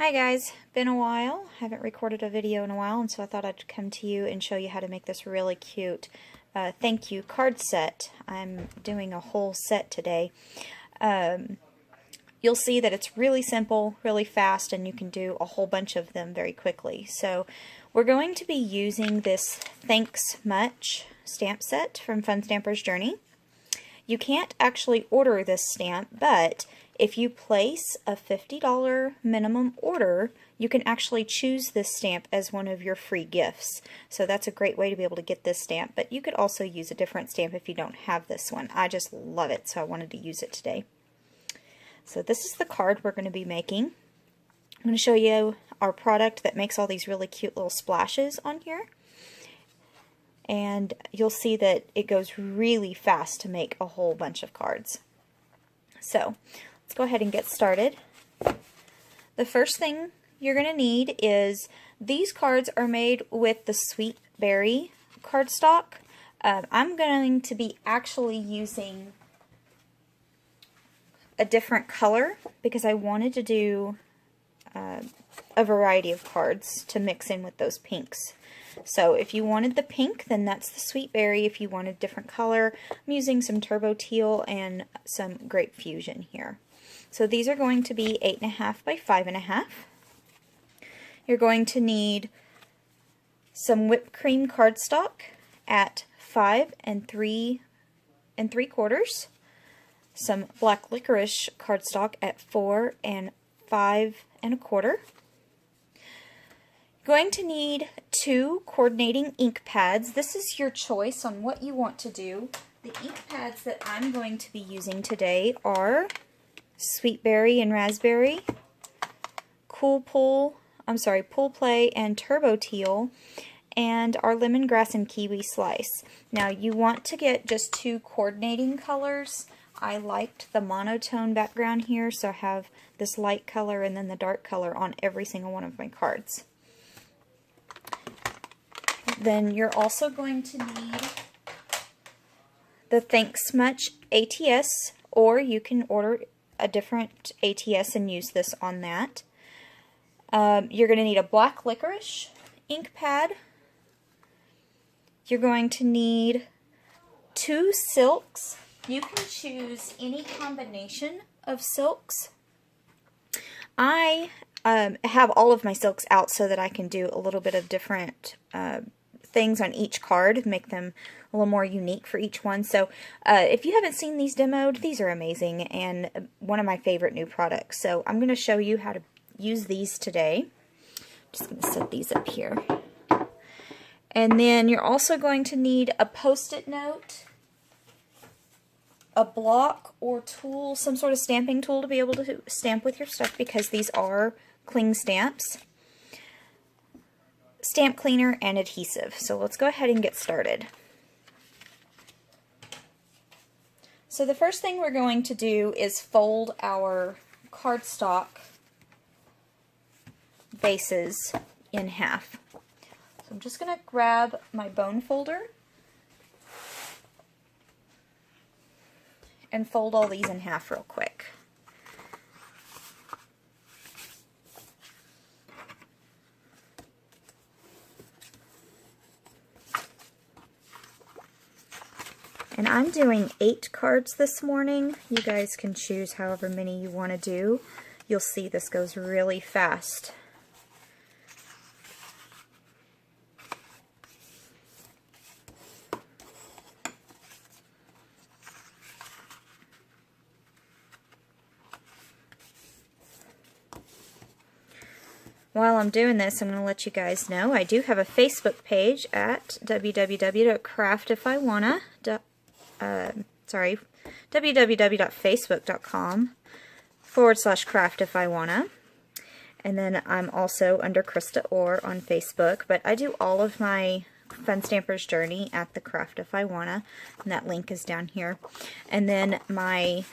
Hi guys, been a while. Haven't recorded a video in a while, and so I thought I'd come to you and show you how to make this really cute thank you card set. I'm doing a whole set today. You'll see that it's really simple, really fast, and you can do a whole bunch of them very quickly. So we're going to be using this Thanks Much stamp set from Fun Stamper's Journey. You can't actually order this stamp, but if you place a $50 minimum order, you can actually choose this stamp as one of your free gifts. So that's a great way to be able to get this stamp, but you could also use a different stamp if you don't have this one. I just love it, so I wanted to use it today. So this is the card we're going to be making. I'm going to show you our product that makes all these really cute little splashes on here. And you'll see that it goes really fast to make a whole bunch of cards. So let's go ahead and get started. The first thing you're going to need is these cards are made with the Sweet Berry cardstock. I'm going to be actually using a different color because I wanted to do a variety of cards to mix in with those pinks. So if you wanted the pink, then that's the Sweet Berry. If you wanted a different color, I'm using some Turbo Teal and some Grape Fusion here. So these are going to be 8.5 by 5.5. You're going to need some whipped cream cardstock at 5 3/4, some black licorice cardstock at 4 5 1/4. Going to need 2 coordinating ink pads. This is your choice on what you want to do. The ink pads that I'm going to be using today are Sweet Berry and Raspberry, Pool Play and Turbo Teal, and our Lemongrass and Kiwi Slice. Now you want to get just 2 coordinating colors. I liked the monotone background here, so I have this light color and then the dark color on every single one of my cards. Then you're also going to need the Thanks Much ATS, or you can order a different ATS and use this on that. You're going to need a black licorice ink pad. You're going to need 2 silks. You can choose any combination of silks. I have all of my silks out so that I can do a little bit of different things on each card, make them a little more unique for each one. So if you haven't seen these demoed, these are amazing and one of my favorite new products. So I'm going to show you how to use these today. Just going to set these up here. And then you're also going to need a Post-it note, a block or tool, some sort of stamping tool to be able to stamp with your stuff because these are cling stamps, stamp cleaner, and adhesive. So let's go ahead and get started. So the first thing we're going to do is fold our cardstock bases in half. So I'm just going to grab my bone folder and fold all these in half real quick. And I'm doing 8 cards this morning. You guys can choose however many you want to do. You'll see this goes really fast. While I'm doing this, I'm going to let you guys know I do have a Facebook page at www.craftifywanna. And then I'm also under Krista Orr on Facebook, but I do all of my Fun Stamper's Journey at the Craftify and that link is down here. And then my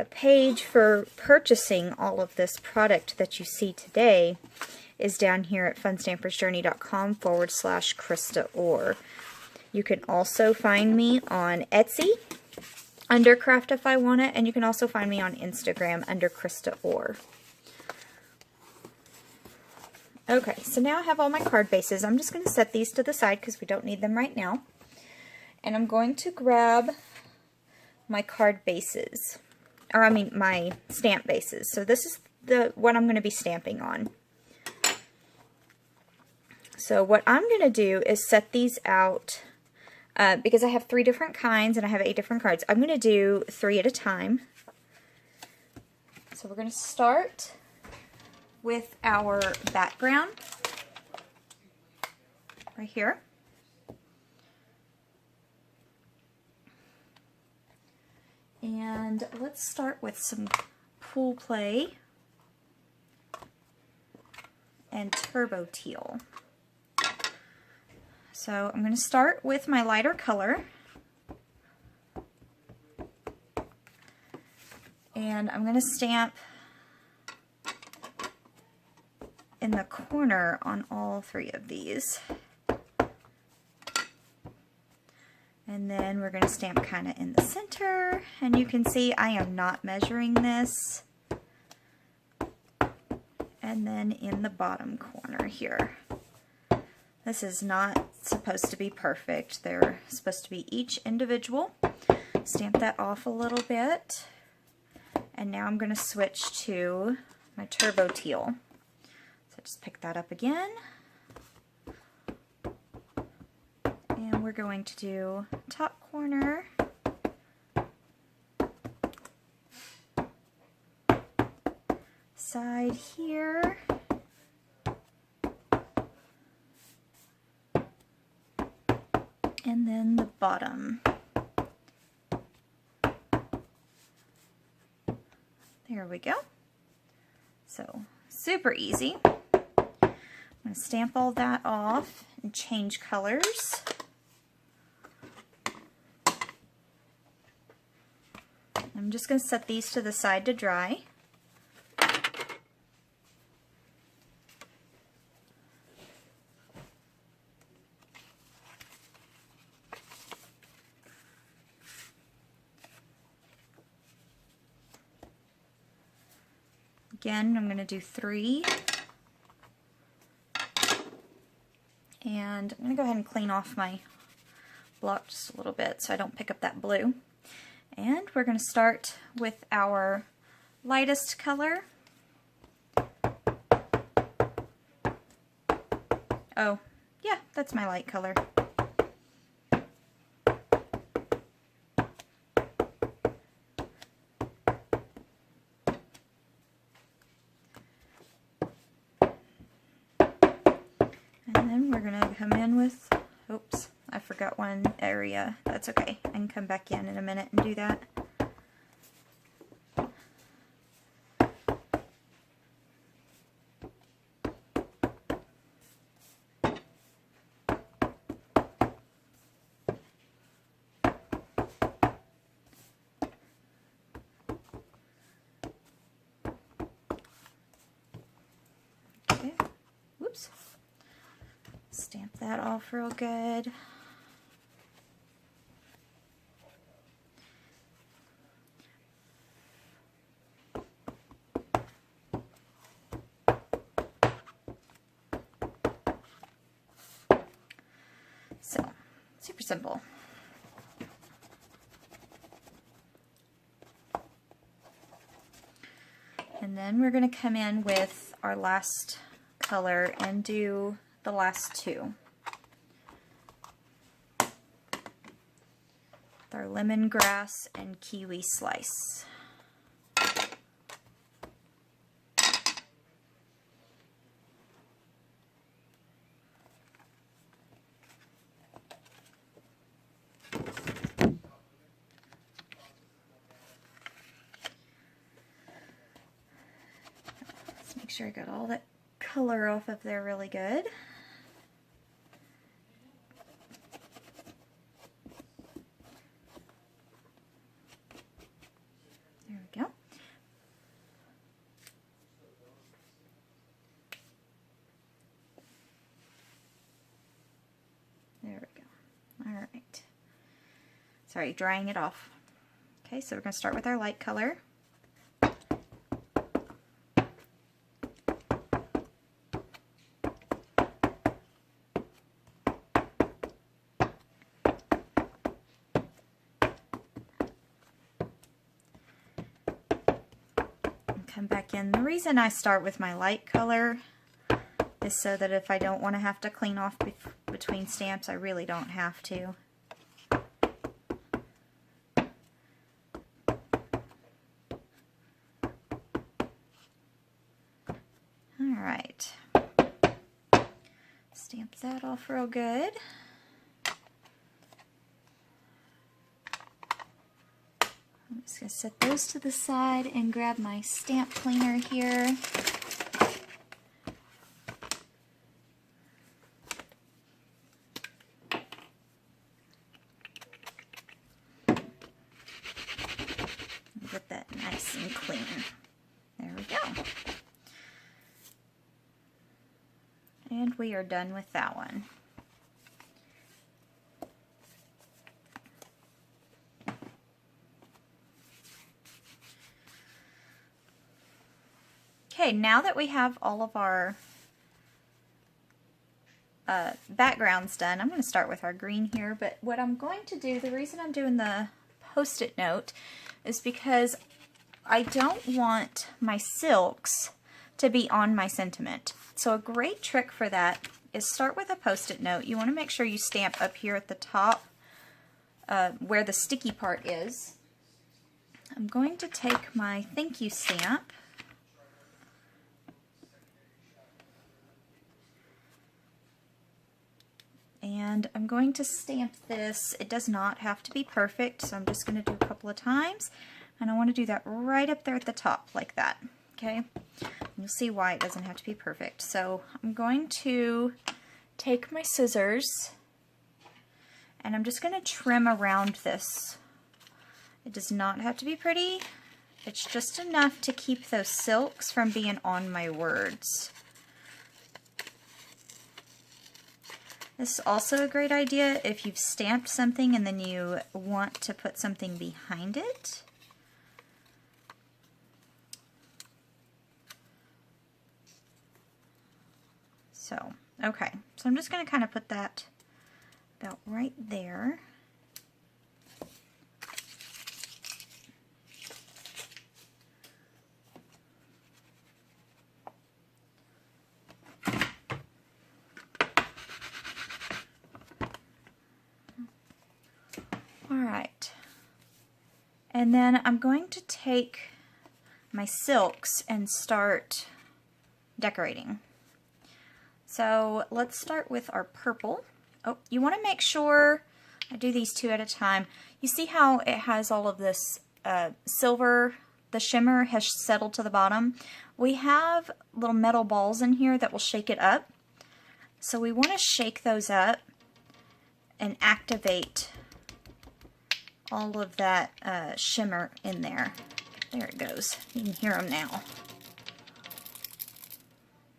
page for purchasing all of this product that you see today is down here at funstampersjourney.com/Krista Orr. You can also find me on Etsy under Craftify and you can also find me on Instagram under Krista Orr. Okay, so now I have all my card bases. I'm just going to set these to the side because we don't need them right now. And I'm going to grab my card bases, or I mean my stamp bases. So this is what I'm going to be stamping on. So what I'm going to do is set these out because I have 3 different kinds and I have 8 different cards. I'm going to do 3 at a time. So we're going to start with our background right here. And let's start with some Pool Play and Turbo Teal. So I'm going to start with my lighter color. And I'm going to stamp in the corner on all 3 of these. And then we're going to stamp kind of in the center. And you can see I am not measuring this. And then in the bottom corner here. This is not supposed to be perfect. They're supposed to be each individual. Stamp that off a little bit. And now I'm going to switch to my Turbo Teal. So just pick that up again. And we're going to do top corner, side here, and then the bottom. There we go. So super easy. I'm going to stamp all that off and change colors. I'm just going to set these to the side to dry. Again, I'm going to do 3. And I'm going to go ahead and clean off my block just a little bit so I don't pick up that blue. And we're going to start with our lightest color. Oh, yeah, that's my light color. And then we're going to come in with, oops, I forgot one area. That's okay. I can come back in a minute and do that. Okay. Whoops. Stamp that off real good. So, super simple. And then we're going to come in with our last color and do the last 2. With our lemongrass and kiwi slice. Make sure I got all that color off of there really good. There we go. There we go. All right. Sorry, drying it off. Okay, so we're going to start with our light color. come back in. The reason I start with my light color is so that if I don't want to have to clean off between stamps, I really don't have to. Alright. Stamp that off real good. I'm just going to set those to the side and grab my stamp cleaner here. Get that nice and clean. There we go. And we are done with that one. Okay, now that we have all of our backgrounds done, I'm going to start with our green here, but what I'm going to do, the reason I'm doing the Post-it note is because I don't want my silks to be on my sentiment. So a great trick for that is start with a Post-it note. You want to make sure you stamp up here at the top where the sticky part is. I'm going to take my thank you stamp and I'm going to stamp this. It does not have to be perfect, so I'm just going to do a couple of times, and I want to do that right up there at the top like that. Okay, you'll see why it doesn't have to be perfect. So I'm going to take my scissors and I'm just going to trim around this. It does not have to be pretty. It's just enough to keep those silks from being on my words. This is also a great idea if you've stamped something and then you want to put something behind it. So, okay, so I'm just going to kind of put that about right there. Alright, and then I'm going to take my silks and start decorating. So let's start with our purple. Oh, you want to make sure, I do these two at a time. You see how it has all of this silver, the shimmer has settled to the bottom. We have little metal balls in here that will shake it up. So we want to shake those up and activate all of that shimmer in there. There it goes. You can hear them now.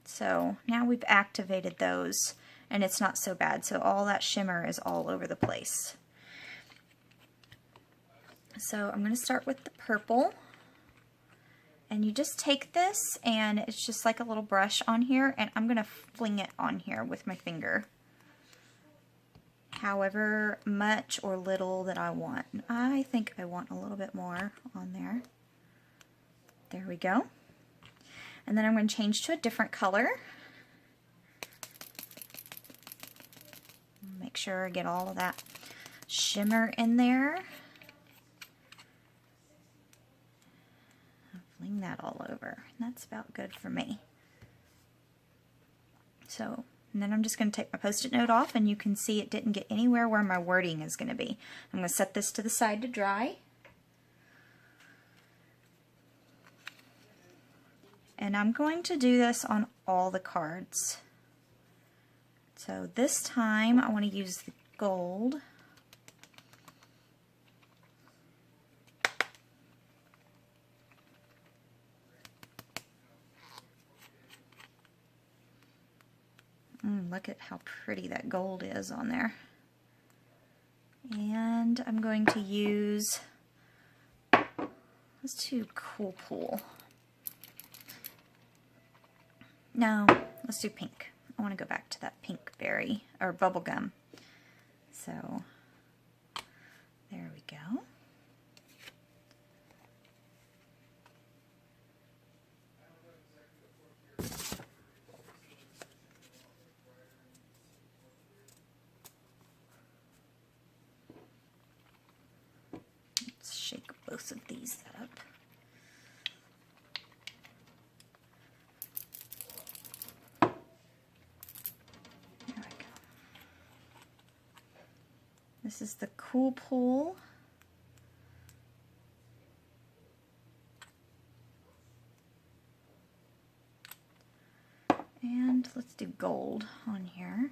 So now we've activated those and it's not so bad. So all that shimmer is all over the place. So I'm going to start with the purple. And you just take this and it's just like a little brush on here and I'm going to fling it on here with my finger. However much or little that I want. I think I want a little bit more on there. There we go. And then I'm going to change to a different color. Make sure I get all of that shimmer in there. I'll fling that all over. That's about good for me. So, and then I'm just going to take my Post-it note off and you can see it didn't get anywhere where my wording is going to be. I'm going to set this to the side to dry. And I'm going to do this on all the cards. So this time I want to use the gold. Look at how pretty that gold is on there. And I'm going to use, let's do Cool Pool. No, let's do pink. I want to go back to that pink berry, or bubble gum. So, there we go. both of these up. There we go. This is the Cool Pull. And let's do gold on here.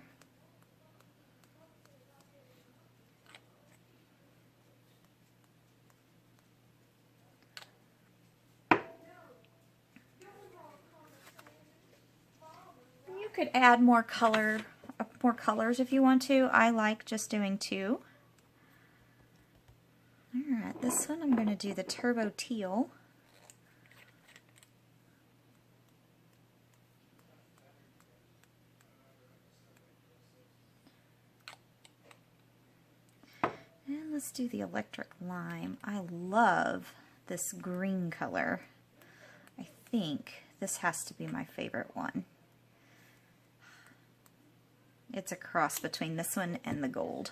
You could add more colors if you want to. I like just doing 2. Alright, this one I'm going to do the Turbo Teal. And let's do the Electric Lime. I love this green color. I think this has to be my favorite one. It's a cross between this one and the gold.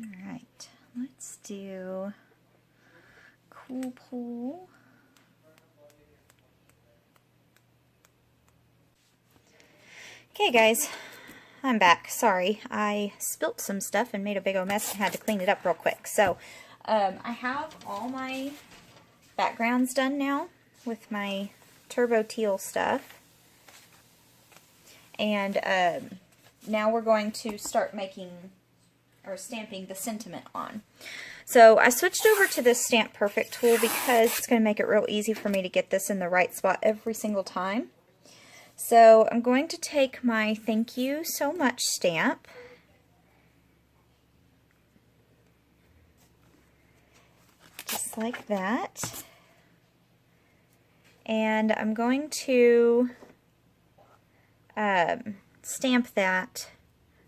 Alright, let's do Cool Pull. Okay guys, I'm back. Sorry, I spilt some stuff and made a big old mess and had to clean it up real quick. So, I have all my backgrounds done now with my Turbo Teal stuff. And now we're going to start making or stamping the sentiment on. So I switched over to this Stamp Perfect tool because it's going to make it real easy for me to get this in the right spot every single time. So I'm going to take my Thank You So Much stamp, just like that, and I'm going to stamp that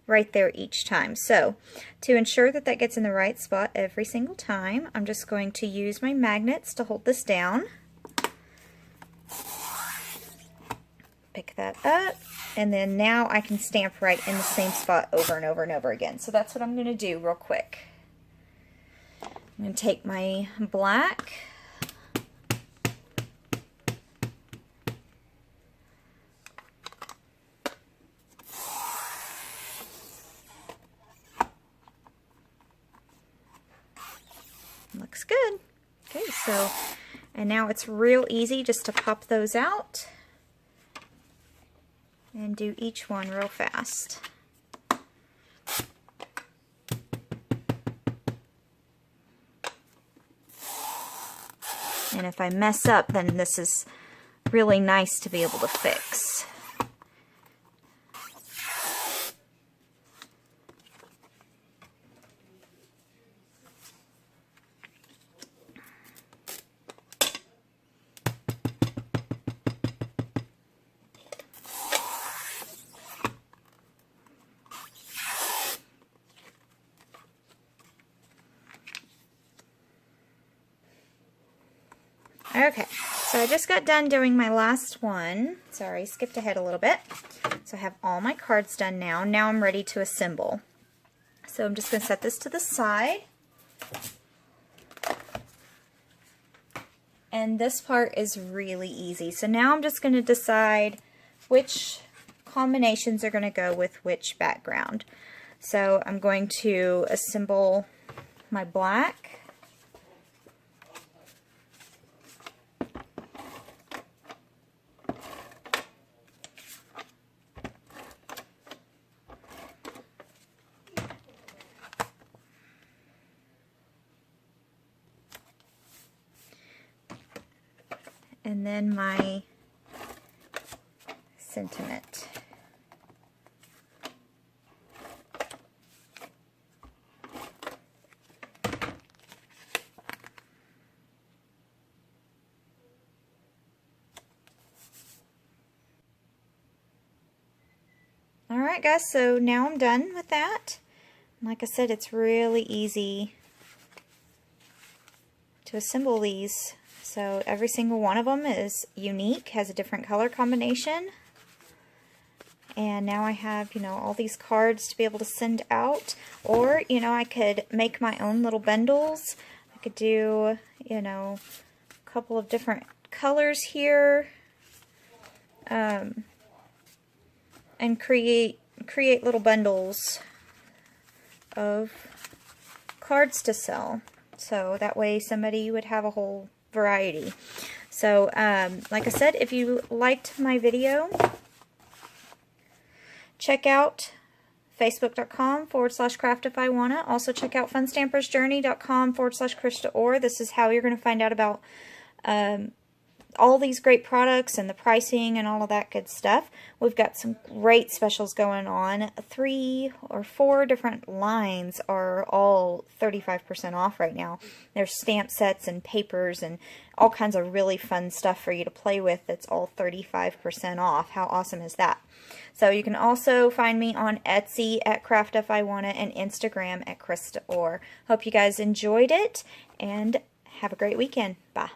right there each time. So to ensure that that gets in the right spot every single time, I'm just going to use my magnets to hold this down. Pick that up, and then now I can stamp right in the same spot over and over and over again. So that's what I'm going to do real quick. I'm going to take my black, looks good. Okay, so, and now it's real easy just to pop those out and do each one real fast. And if I mess up, then this is really nice to be able to fix. Okay, so I just got done doing my last one. Sorry, skipped ahead a little bit. So I have all my cards done now. Now I'm ready to assemble. So I'm just going to set this to the side. And this part is really easy. So now I'm just going to decide which combinations are going to go with which background. So I'm going to assemble my black. And then my sentiment. Alright guys, so now I'm done with that. Like I said, it's really easy to assemble these. So every single one of them is unique, has a different color combination. And now I have, you know, all these cards to be able to send out. Or, you know, I could make my own little bundles. I could do, you know, a couple of different colors here. And create little bundles of cards to sell. So that way somebody would have a whole variety. So, like I said, if you liked my video, check out facebook.com/craftifywanna. Also check out funstampersjourney.com/Krista Orr. This is how you're going to find out about all these great products and the pricing and all of that good stuff. We've got some great specials going on. 3 or 4 different lines are all 35% off right now. There's stamp sets and papers and all kinds of really fun stuff for you to play with that's all 35% off. How awesome is that? So you can also find me on Etsy at craftifywanna and Instagram at Krista Orr. Hope you guys enjoyed it and have a great weekend. Bye.